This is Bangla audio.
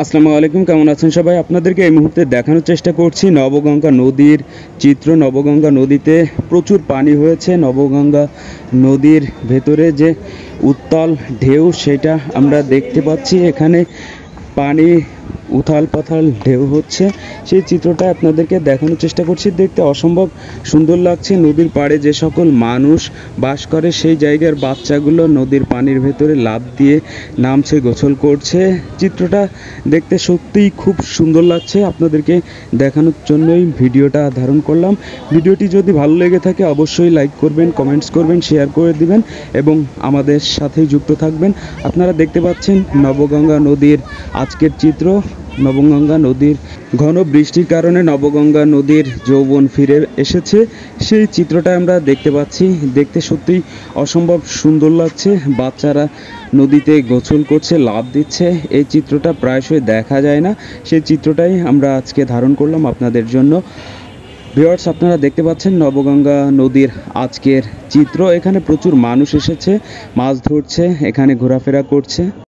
আসসালামু আলাইকুম, কেমন আছেন সবাই? আপনাদেরকে এই মুহূর্তে দেখানোর চেষ্টা করছি নবগঙ্গা নদীর চিত্র। নবগঙ্গা নদীতে প্রচুর পানি হয়েছে। নবগঙ্গা নদীর ভেতরে যে উত্তাল ঢেউ সেটা আমরা দেখতে পাচ্ছি। এখানে পানি উথাল পাথাল ঢেউ হচ্ছে, সেই চিত্রটা আপনাদেরকে দেখানোর চেষ্টা করছি। দেখতে অসম্ভব সুন্দর লাগছে। নদীর পাড়ে যে সকল মানুষ বাস করে সেই জায়গার বাচ্চাগুলো নদীর পানির ভেতরে লাফ দিয়ে নামছে, গোসল করছে। চিত্রটা দেখতে সত্যিই খুব সুন্দর লাগছে। আপনাদেরকে দেখানোর জন্যই ভিডিওটা ধারণ করলাম। ভিডিওটি যদি ভালো লেগে থাকে অবশ্যই লাইক করবেন, কমেন্টস করবেন, শেয়ার করে দিবেন এবং আমাদের সাথেই যুক্ত থাকবেন। আপনারা দেখতে পাচ্ছেন নবগঙ্গা নদীর আজকের চিত্র। নবগঙ্গা নদীর ঘন বৃষ্টির কারণে নবগঙ্গা নদীর যৌবন ফিরে এসেছে, সেই চিত্রটা আমরা দেখতে পাচ্ছি। দেখতে সত্যিই অসম্ভব সুন্দর লাগছে। বাচ্চারা নদীতে গোসল করছে, লাফ দিচ্ছে। এই চিত্রটা প্রায়শই দেখা যায় না, সেই চিত্রটাই আমরা আজকে ধারণ করলাম আপনাদের জন্য। ভিউয়ার্স, আপনারা দেখতে পাচ্ছেন নবগঙ্গা নদীর আজকের চিত্র। এখানে প্রচুর মানুষ এসেছে, মাছ ধরছে, এখানে ঘোরাফেরা করছে।